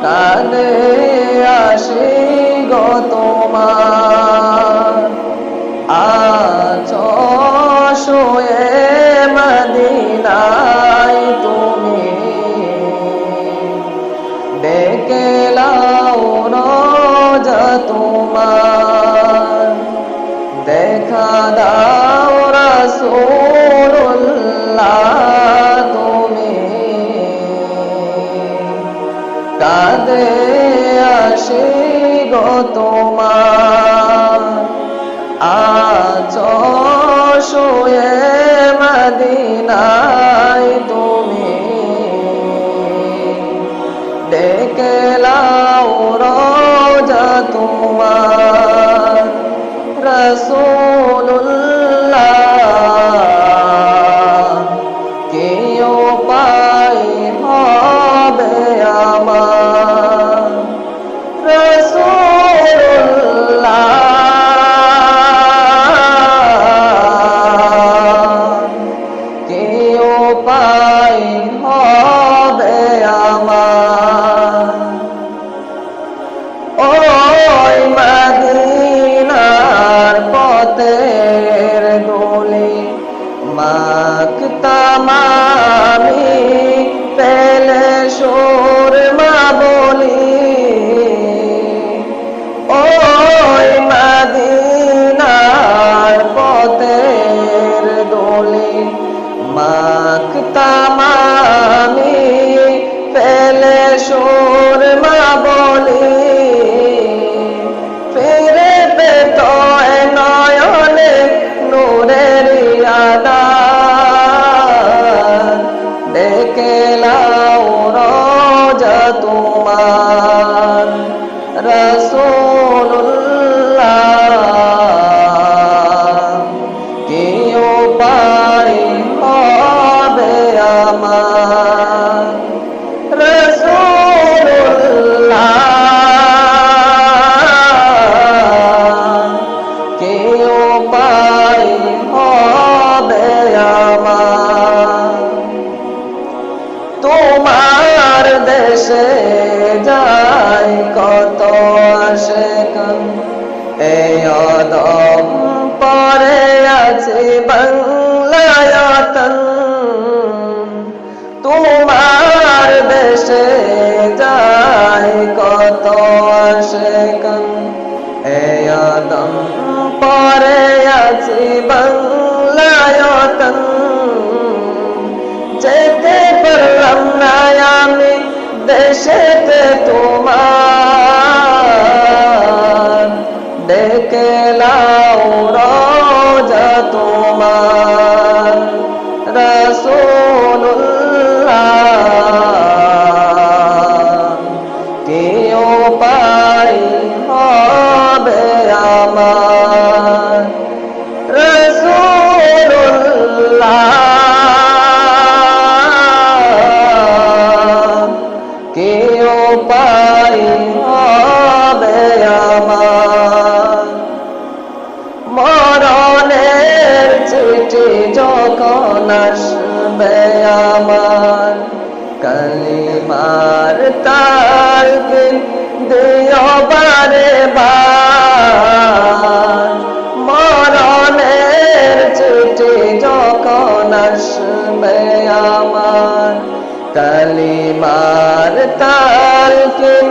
কাঁদে আসি গো তোমার আছো শুয়ে মদিনায় তুমি ডেকে লাও রোজা তোমার দেখা দাও রাসূলুল্লাহ তুমি কাঁদে আসি গো তোমার আছো শুয়ে মদিনায় তুমি ডেকে লাও রোজা তোমার রাসূলুল্লাহ কি উপায় হবে আমার রাসূলুল্লাহ কি উপায় হবে আমার ওই মদিনার পথের ধুলি মাখতাম আমি পেলে সুরমা বলি ওই মদিনার পথের ধুলি মাখতাম আমি পেলে সুরমা বলি ফিরে পেত নয়নে নূরের আধার ডেকে লাও রোজা তোমার রাসূলুল্লাহ কি উপায় হবে আমার রাসূলুল্লাহ কি উপায় হবে আমার তোমার দেশে যায় কত আশিকান এই অদম পরে আছে বাংলায়তন তোমার দেশে যায় কত আশিকান এই অদম পরে আছে বাংলায়তন যেতে পারলাম না আমি দেশেতে তোমার ডেকে লাও রোজা তোমার রাসূলুল্লাহ কি উপায় হবে আমার রাসূলুল্লাহ কি উপায় হবে আমার মরণের চিঠি যখন আসবে আমার কালিমার তালকিন দিও বারে বার মরণের চিঠি যখন আসবে আমার কালিমার তালকিন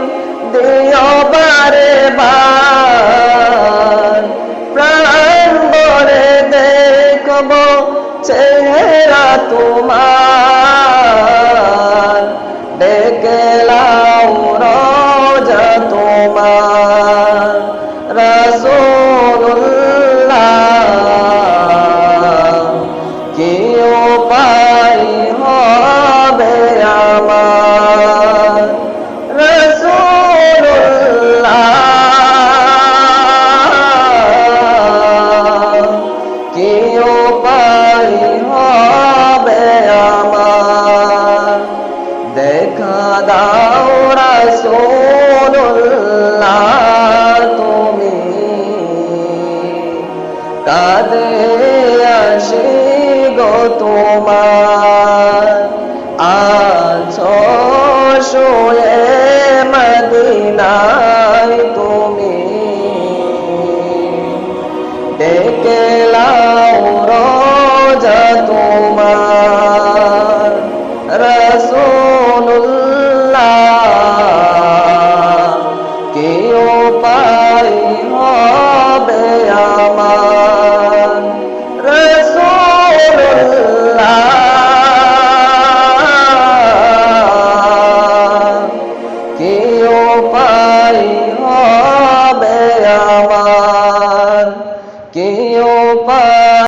দিও বারে বার প্রাণ ভরে দেখব চেহারা তোমার ডেকে লাও রোজা তোমার রাসূলুল্লাহ কি উপায় হবে আমার রাসূলুল্লাহ কি উপায় হবে আমার দেখা দাও রাসূলুল্লাহ তুমি কাঁদে আসি গো তোমার